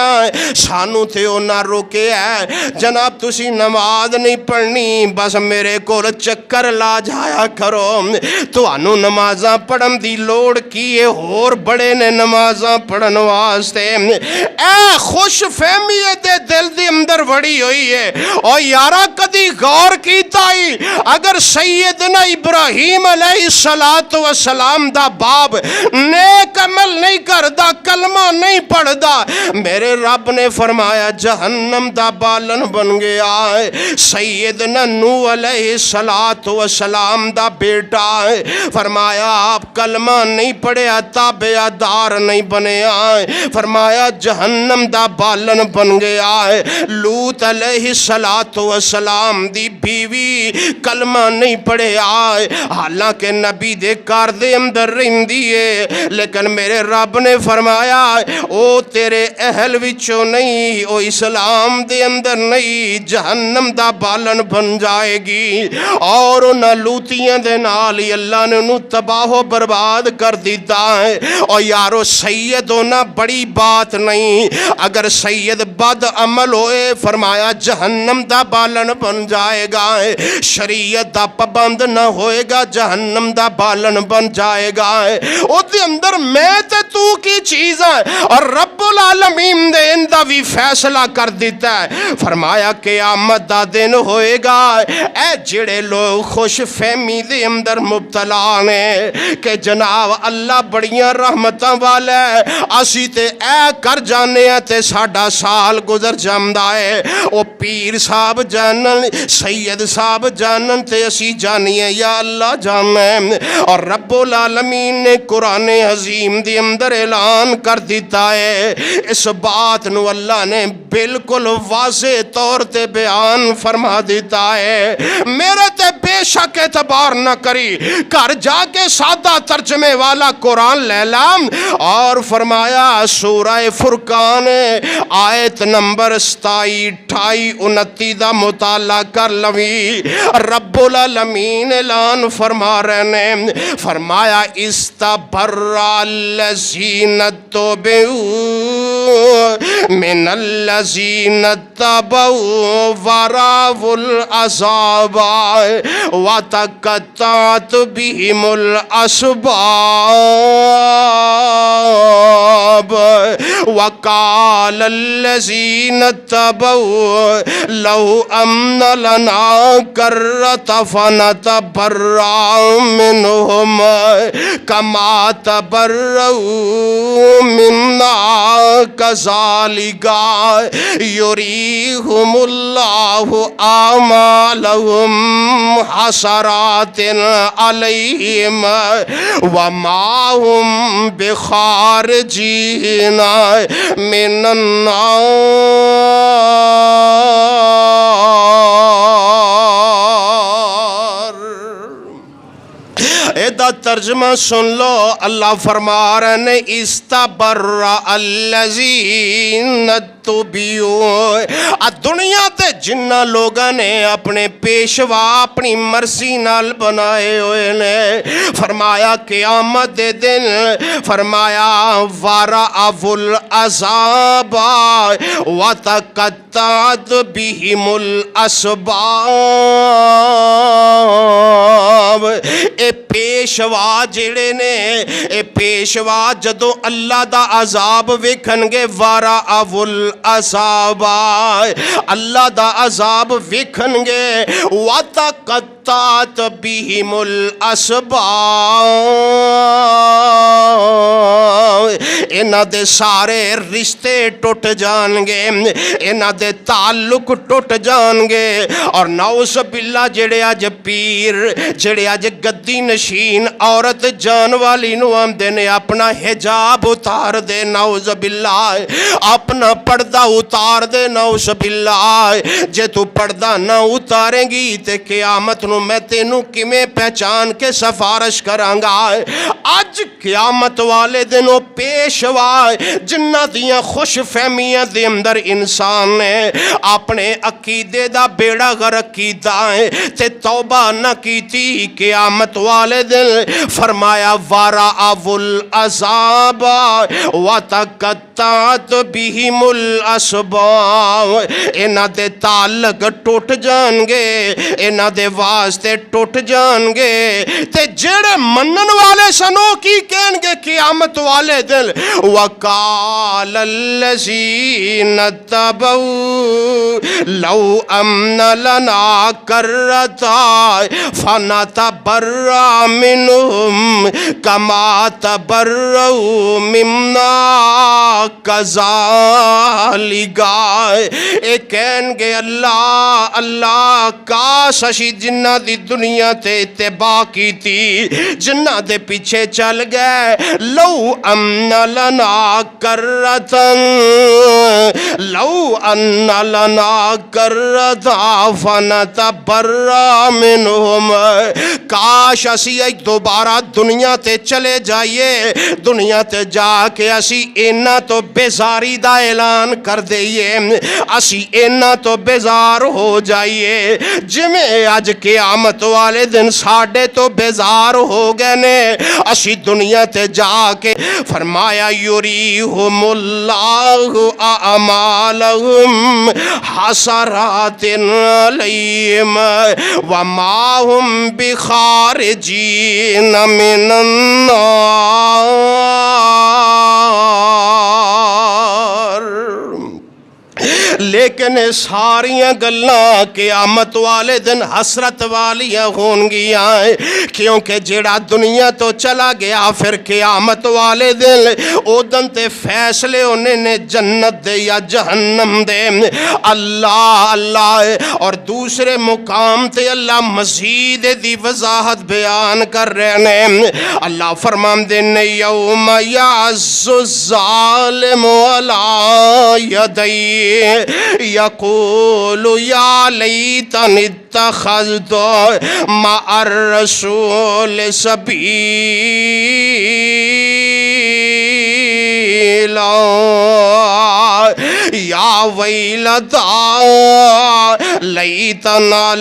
سانو تے او نہ روکے ہے، جناب تسی نماز نہیں پڑھنی، بس میرے کول چکر لا جایا کرو، تو انو نمازاں پڑھن دی لوڑ کیے، اور بڑے نے نمازاں پڑھن واسطے۔ اے خوش فہمی دے دل دے اندر وڑی ہوئی ہے، اور یارا کدی غور کیتا ہی اگر سیدنا ابراہیم علیہ السلام دا باب نیک عمل نہیں کردا، کلمہ نہیں پڑھدا، میرے رب نے فرمایا جہنم دا بالن بن گیا ہے۔ سیدنا نوح علیہ السلام دا بیٹا ہے، فرمایا آپ کلمہ نہیں پڑھیا تابع دار نہیں بنیا ہے، فرمایا جہنم دا بالن بن گیا ہے۔ لوط علیہ السلام دی بیوی کلمہ نہیں پڑھیا ہے، حالانکہ نبی دے کار دے اندر رہندی ہے، لیکن میرے رب نے فرمایا او تیرے اہل وچوں نہیں، او اسلام دے اندر نہیں، جہنم دا بالن بن جائے گی۔ اور انہاں لوتیاں دے نال ہی اللہ نے انہوں تباہ و برباد کر دیتا ہے۔ اور یارو سید ہونا بڑی بات نہیں، اگر سید بد عمل ہوئے فرمایا جہنم دا بالن بن جائے گا، شریعت دا پابند نہ ہوئے گا جہنم دا بالن بن جائے گا۔ او دے اندر میں تے تو کی چیز ہے، اور رب العالمین دے اندہ بھی فیصلہ کر دیتا ہے، فرمایا قیامت دا دن ہوئے گا، اے جڑے لوگ خوش فہمی دے اندر مبتلا نے کہ جناب اللہ بڑیاں رحمتاں والا ہے، اسی تے اے کر جانے ہیں تے ساڑھا سال گزر جامدہ ہے، او پیر صاحب جانن، سید صاحب جانن تے اسی جانیے یا اللہ جانن۔ اور رب العالمین نے قرآن عظیم دے اندر اعلان کر دیتا ہے، اس بات نو اللہ نے بالکل واضح طور تے بیان فرما دیتا ہے، میرے تے بے شک اعتبار نہ کری، گھر جا کے سادہ ترجمے والا قرآن لے لام۔ اور فرمایا سورہ فرقان آیت نمبر 27 28 29 دا مطالعہ کر لوی۔ رب العالمین اعلان فرما رہے نے، فرمایا استبرأ الذین اتبعوا من الذین اتبعوا ورأوا العذاب وتقطعت بهم الأسباب وقال الذین اتبعوا لو أن لنا کرة فنتبرأ منهم كما تبرؤوا منا كذلك يريهم الله أعمالهم حسرات عليهم وما هم بخارجين من ادا ترجمہ سن لو۔ اللہ فرما رہے نے استبرأ الذین اتبعوا، دنیا تے جنہ لوگاں نے اپنے پیشوا اپنی مرضی نال بنائے ہوئے نے، فرمایا قیامت دے دن فرمایا ورأوا العذاب وتقطعت بهم الاسباب۔ اے پیشوا جڑے نے، اے پیشوا جدو اللہ دا عذاب ویکھن گے ورأوا العذاب، اللہ دا عذاب ویکھن گے، وتقطعت بهم الاسباب، انہاں دے سارے رشتے ٹوٹ جان گے، انہاں دے تعلق ٹوٹ جان گے۔ اور نعوذ باللہ جڑے اج پیر، جڑے اج گدی نشین عورت جان والی نو آمدے نے اپنا حجاب اتار دے، نعوذ باللہ اپنا پردہ اتار دے، نعوذ باللہ جے تو پردہ نہ اتاریں گی تے قیامت نو میں تینوں کمیں پہچان کے سفارش کرانگا۔ اج قیامت والے دنوں پیشوا جنہ دیاں خوش فہمیاں دے اندر انسان نے اپنے عقیدے دا بیڑا غرق کیتا ہے تے توبہ نہ کیتی، قیامت والے دن فرمایا ورأوا العذاب وتقطعت بهم الاسباب، انہاں دے تعلق ٹوٹ جان گے، انہاں دے واسطے ٹوٹ جان گے، تے جڑے منن والے سنو کی کہن گے قیامت والے دن وقال الذین اتبعوا لو ان لنا کرة فنتبرأ منهم كما تبرؤوا منا كذلك، اے کہن گے اللہ اللہ کاش اسی جنہ دی دنیا تے اتباع کی تھی، جنہ دے پیچھے چل گئے، لو ان لنا کرة لو ان لنا کرة فنتبرأ منهم، کاش اسی ایک دوبارہ دنیا تے چلے جائیے، دنیا تے جا کے اسی اینا تو بیزاری دا اعلان کر دئیے، اسی اینا تو بیزار ہو جائیے جمیں آج قیامت والے دن ساڑھے تو بیزار ہو گئے نے۔ اسی دنیا تے جا کے فرمایا یریہم اللہ اعمالہم حسرات علیہم وما ہم بخارجین من النار۔ لیکن ساریاں گلاں قیامت والے دن حسرت والیاں ہونگیاں، کیونکہ جڑا دنیا تو چلا گیا پھر قیامت والے دن او دن تے فیصلے ہونے نے جنت دے یا جہنم دے۔ اللہ اللہ اور دوسرے مقام تے اللہ مزید دی وضاحت بیان کر رہے ہیں۔ اللہ فرمان دے نے یوم یعز الظالم علی یدیہ یقول یا لیتنی اتخذت مع الرسول سبیلا یا ویلتا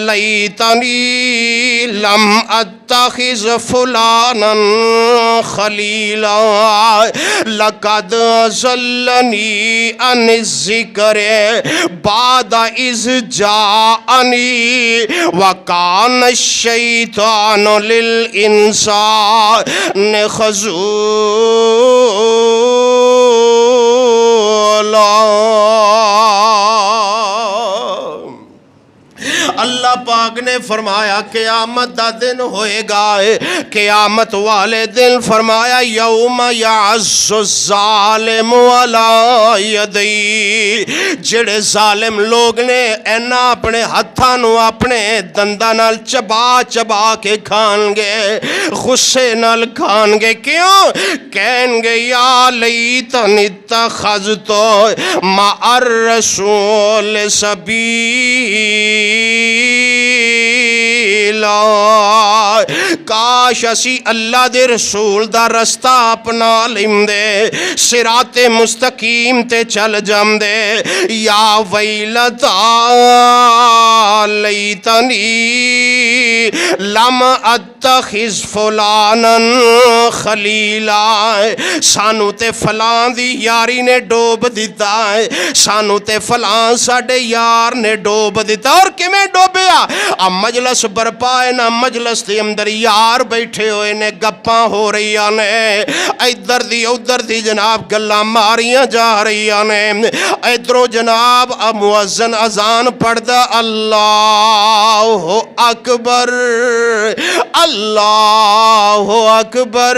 لیتنی لم اتخذ فلانا خلیلا لقد ضلنی عن الذکر بعد اذ جاءنی وکان الشیطان للانسان خذولا۔ اللہ پاک نے فرمایا قیامت دا دن ہوئے گا، قیامت والے دن فرمایا یوم یعز الظالم علی یدی، جڑے ظالم لوگ نے اینا اپنے ہتھاں نو اپنے دنداں نال چبا چبا کے کھان گے، غصے نال کھان گے، کیوں؟ کہیں گے یا لیتنی اتخذت مع الرسول سبیلا، کاش اسی اللہ دے رسول دا رستہ اپنا لیندے، صراط مستقیم تے چل جاندے۔ یا ویلتا لیتنی لم اتخذ فلانا خلیلا، سانو تے فلان دی یاری نے ڈوب دیتا ہے، سانو تے فلان ساڑے یار نے ڈوب دیتا، اور کمیں ڈوبیا؟ اب مجلس برپائے نا، مجلس دے اندر یار بیٹھے ہوئے نے، گپاں ہو رہی نے، ادھر دی ادھر دی جناب گلاں ماریاں جا رہی نے، ادھروں جناب مؤذن اذان پڑھ دا اللہ اکبر اللہ اکبر،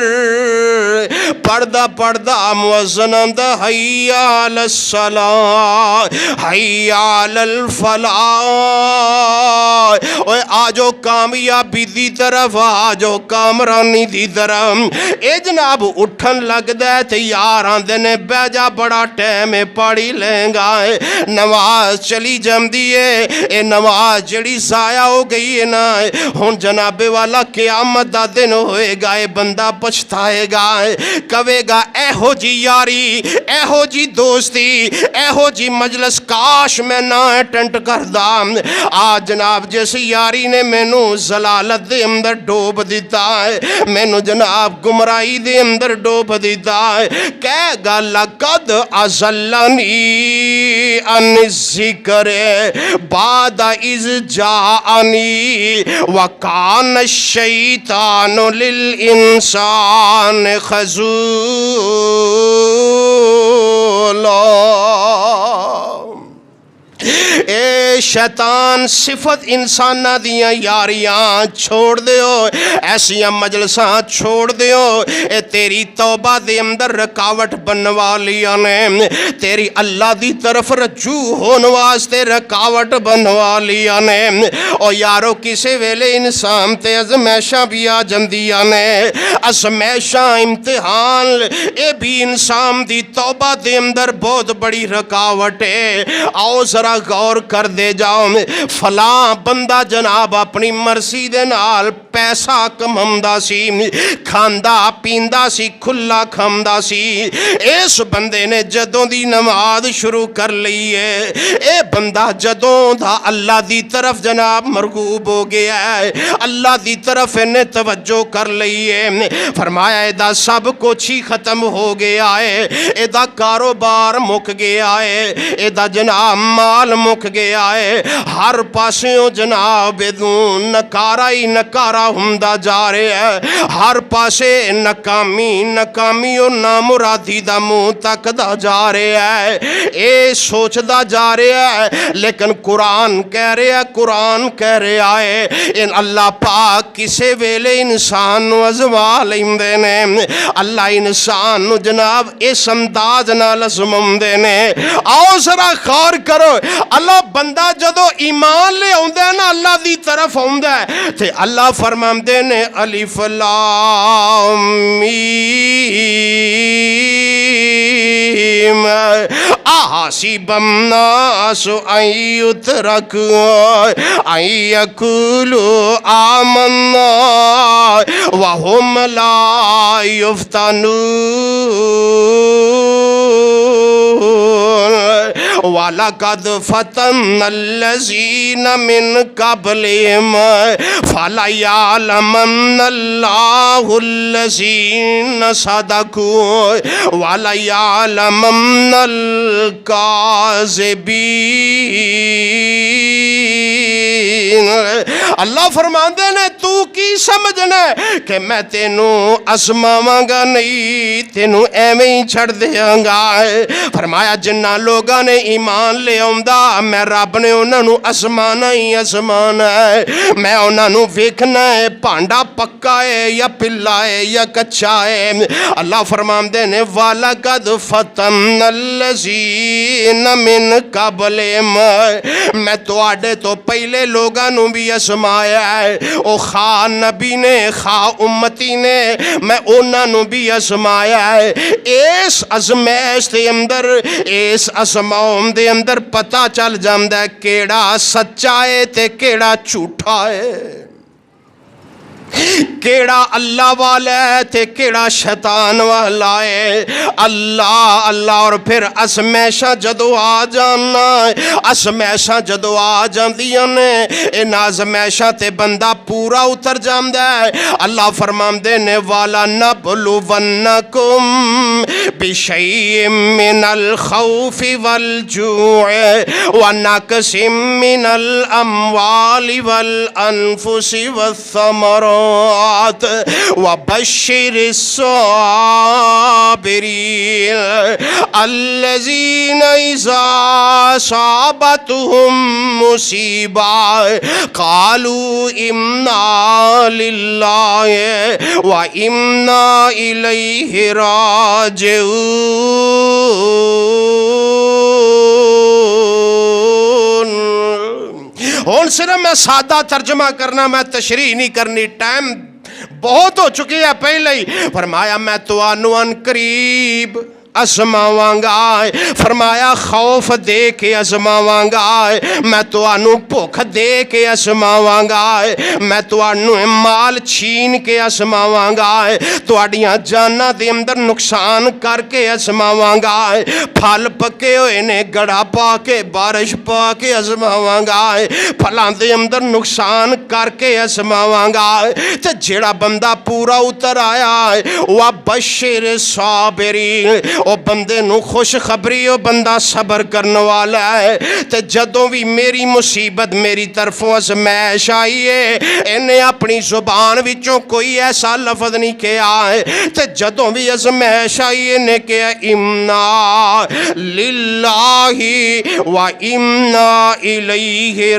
پڑھدا پڑھدا مؤذن دا حی علی الصلاۃ حی علی الفلاح، آجو کامیابی دی طرف، آجو کامرانی دی طرف، اے جناب اٹھن لگ دے تے یار آندے نے بہ جا بڑا ٹائم پڑھی لیں گا، نماز چلی جاندی ہے، اے نماز جڑی ضائع ہو گئی ہے نا، ہن جناب والا قیامت دا دن ہوئے گا، اے بندہ پچھتائے گا، کہے گا اے ہو جی یاری، اے ہو جی دوستی، اے ہو جی مجلس کاش میں نہ اٹینڈ کردا، آج جناب جس یاری نے مینوں ضلالت دے اندر ڈوب دیتا ہے، مینوں جناب گمراہی دے اندر ڈوب دیتا ہے، کہے گا لقد اضلنی عن الذکر بعد اذ جاءنی وکان الشیطان للانسان خذولا۔ اے شیطان صفت انسانہ دیاں یاریاں چھوڑ دیو، ایسیاں مجلساں چھوڑ دیو، اے تیری توبہ دے اندر رکاوٹ بنوا لیا نے، تیری اللہ دی طرف رجوع ہون واسطے رکاوٹ بنوا لیا نے۔ او یارو کسے ویلے انسان تے ازمیشاں بھی آ جندیاں نے، ازمیشاں امتحان، اے بھی انسان دی توبہ دے اندر بہت بڑی رکاوٹ ہے۔ آؤ ذرا غور کر دے جاؤ، فلاں بندہ جناب اپنی مرضی دے نال پیسہ کماندا سی، کھاندا پیندا سی، کھلا کھاندا سی، اس بندے نے جدوں دی نماز شروع کر لی ہے، اے بندہ جدوں دا اللہ دی طرف جناب مرغوب ہو گیا ہے، اللہ دی طرف نے توجہ کر لی ہے، فرمایا اے دا سب کچھ ہی ختم ہو گیا ہے، اے دا کاروبار مک گیا ہے، اے دا جناب مال مک گیا ہے، ہر پاسوں جناب نکارا ہی نکارا ہوندا جا رہا ہے، ہر پاسے ناکامی ناکامی اور نامرادی دا منہ تکدا جا رہا ہے، اے سوچدا جا رہا ہے، لیکن قرآن کہہ رہا ہے، قرآن کہہ رہا ہے، ان اللہ پاک کسے ویلے انسان نو ازما لیندے نے، اللہ انسان نو جناب اس انداز نال ازماندے نے۔ آؤ ذرا غور کرو، اللہ بندہ جدو ایمان لے آندا ہے نا اللہ دی طرف آندا ہے تے اللہ فرماندے نے الف لام میم احسب الناس ان یترکوا ان یقولوا آمنا وهم لا یفتنون وَلَقَدْ فَتَنَّ الَّذِينَ مِنْ قَبْلِهِمْ فَلَيَعْلَمَنَّ اللَّهُ الَّذِينَ صَدَقُوا وَلَيَعْلَمَنَّ الْكَاذِبِينَ اللہ فرماندے نے تو کی سمجھنا ہے کہ میں تینوں اسماواں گا نہیں تینوں ایویں ہی چھڑ دیاں گا فرمایا جنہ لوگاں نے ایمان لے آندا میں رب نے انہاں نوں اسمانا ہی اسمانا ہے میں انہاں نوں ویکھنا ہے پانڈا پکا ہے یا پلا ہے یا کچا ہے اللہ فرماندے نے وَلَقَدْ فَتَنَّ الَّذِينَ مِنْ قَبْلِهِمْ میں تواڈے تو پہلے لوگاں نوں بھی اسمایا ہے او خواہ نبی نے خواہ امتی نے میں انہاں نوں بھی اسمایا ہے اس ازمائش دے اندر اس اسماؤں دے اندر پتہ چل جاندا ہے کیڑا سچا ہے تے کیڑا جھوٹا ہے کیڑا اللہ والا ہے تے کیڑا شیطان والا ہے اللہ اللہ اور پھر ازمائشاں جدو آ جانا ازمائشاں جدو آ جاندیاں نے ان ازمائشاں تے بندہ پورا اتر جاندا ہے اللہ فرماندے نے والا نبلونکم بشیء من الخوف والجوع ونقص من الاموال والانفس والثمرات وبشر الصابرين الذين إذا أصابتهم مصيبة قالوا إنا لله وإنا إليه راجعون ہون صرف میں سادہ ترجمہ کرنا میں تشریح نہیں کرنی ٹائم بہت ہو چکی ہے پہلے ہی فرمایا میں توانو ان قریب ازماواں گا فرمایا خوف دے کے ازماواں گا میں توانو بھوک دے کے ازماواں گا میں توانو مال چھین کے ازماواں گا تواڈیاں جاناں دے اندر نقصان کر کے ازماواں گا پھل پکے ہوئے نے گڑا پا کے بارش پا کے ازماواں گا پھلاں دے اندر نقصان کر کے ازماواں گا تے جیڑا بندہ پورا اتر آیا وَبَشِّرِ الصَّابِرِينَ او بندے نو خوش خبری او بندہ صبر کرنے والا ہے تے جدوں بھی میری مصیبت میری طرفوں ازمائش آئی ہے انہیں اپنی زبان وچوں کوئی ایسا لفظ نہیں کیا ہے تے جدوں بھی ازمائش آئی انہیں کیا امنا للہ و امنا الیہ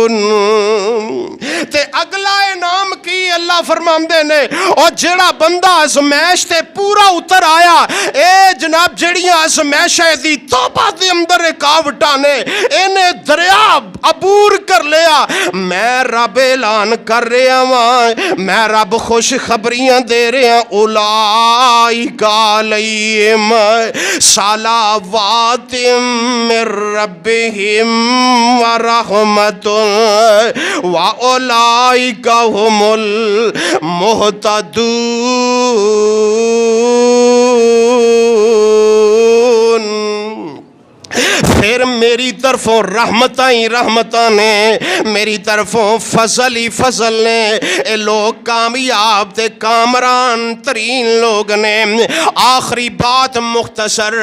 راجعون تے اگلا انعام کی اللہ فرماندے نے اور جڑا بندہ ازمائش تے پورا اتر آیا اے جناب جڑیاں ازمائشیں دی توبہ دے اندر رکاوٹاں نے انہیں دریا عبور کر لیا میں رب اعلان کر رہا ہوں میں رب خوش خبریاں دے رہا اولئک علیہم صلوات من ربہم ورحمۃ وَأُولَئِكَ هُمُ الْمُهْتَدُونَ پھر میری طرفوں رحمتاں ہی رحمتاں نے میری طرفوں فضل ہی فضل نے اے لوگ کامیاب تے کامران ترین لوگ نے آخری بات مختصر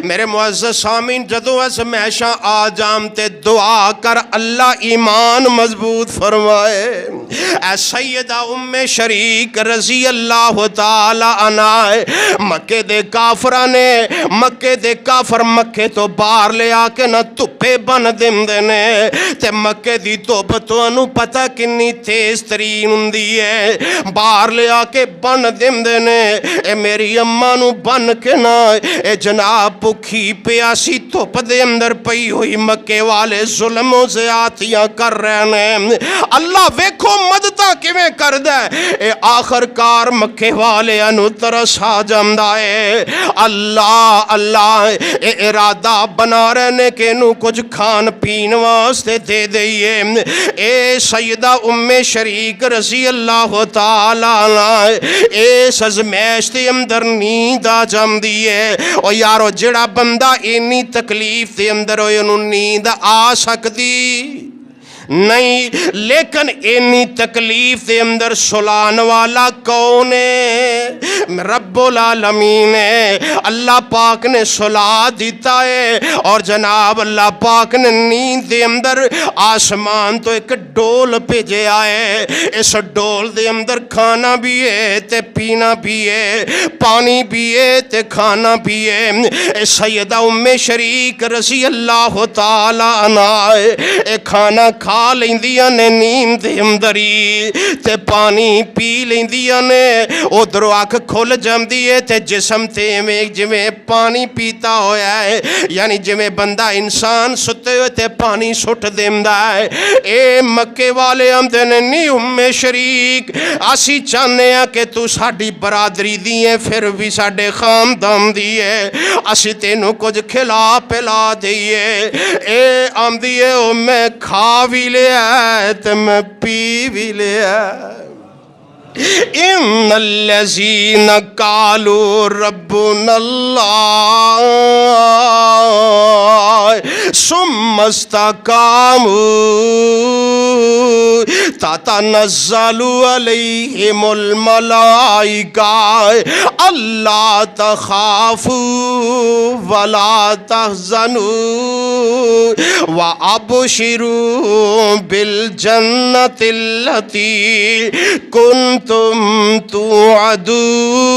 میرے معزز سامعین جدو ازمائشاں آ جام تے دعا کر اللہ ایمان مضبوط فرمائے اے سیدہ ام شریک رضی اللہ تعالی عنہ مکے دے کافراں نے مکے دے کافر مکے تو باہر لے آ کے نہ تپے بن دیندے نے تے مکے دی دھوپ تانوں پتہ کنی تیز ترین ہوندی ہے باہر لے آ کے بن دیندے نے اے میری اماں نو بن کے نہ اے جناب بھکھی پیاسی دھوپ دے اندر پئی ہوئی مکے والے ظلم و زیادتیاں کر رہے نے اللہ ویکھو مدداں کیویں کردا ہے اے آخر کار مکے والے انو ترس آ جاندا ہے اللہ اللہ اے ارادہ بنا رہے نے کہ انو کچھ کھان پین واسطے دے دئیے اے سیدہ ام شریک رضی اللہ تعالی اس ازمیش دے اندر نیند آ جاندی ہے او یارو جڑا بندہ اینی تکلیف دے اندر ہوئے انو نیند آ سکدی نہیں لیکن اینی تکلیف دے اندر سلان والا کون ہے رب العالمین ہے اللہ پاک نے سلا دیتا ہے اور جناب اللہ پاک نے نیند دے اندر آسمان تو ایک ڈول بھیجے آئے اس ڈول دے اندر کھانا بھی ہے تے پینا بھی ہے پانی بھی ہے تے کھانا بھی ہے سیدہ ام شریک رضی اللہ تعالی عنہ اے کھانا کھا لیندیاں نے نیند دے اندری تے پانی پی لیندیاں نے ادھر اکھ کھل جاندی ہے تے جسم تے میں جویں پانی پیتا ہویا ہے یعنی جویں بندہ انسان ستے ہوئے تے پانی سٹ دیندا ہے اے مکے والے آندے نے نہیں ام شریک اسی چاہنے ہیں کہ تو ساڈی برادری دی ہے پھر بھی ساڈے خاندان دی ہے اسی تینوں کچھ کھلا پلا دئیے اے آندی ہے او میں کھا بھی لیا تے میں پی بھی لیا ان الذین قالوا ربنا اللہ ثم استقاموا تتنزل علیہم الملائکہ اللہ تخافوا ولا تحزنوا وابشروا بالجنۃ التی کنتم توعدون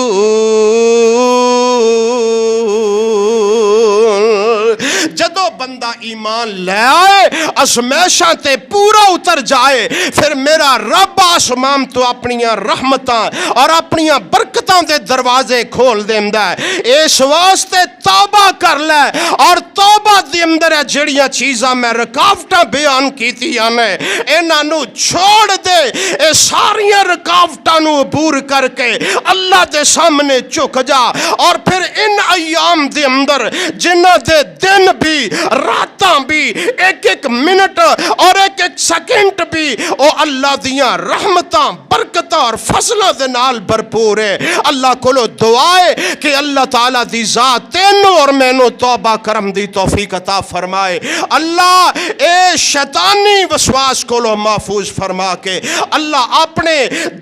جدو بندہ ایمان لے آئے ازمیشاں تے پورا اتر جائے پھر میرا رب آسمان تو اپنیاں رحمتاں اور اپنیاں برکتاں دے دروازے کھول دیندا ہے اس واسطے توبہ کر لے اور توبہ دے اندر جڑیاں چیزاں میں رکاوٹاں بیان کیتیاں نے انہاں نو چھوڑ دے اے ساریاں رکاوٹاں نو عبور کر کے اللہ دے سامنے جھک جا اور پھر ان ایام دے اندر جنہ دے دن بھی راتاں بھی ایک ایک منٹ اور ایک ایک سیکنڈ بھی او اللہ دیاں رحمتاں برکتاں اور فضلوں دے نال بھرپور ہے اللہ کولو دعائے کہ اللہ تعالیٰ دی ذات تینوں اور مینوں توبہ کرم دی توفیق عطا فرمائے اللہ اے شیطانی وسواس کولو محفوظ فرما کے اللہ اپنے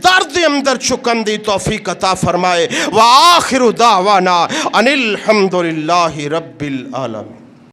درد اندر چکن دی توفیق عطا فرمائے وآخر دعوانا ان الحمدللہ رب العالمین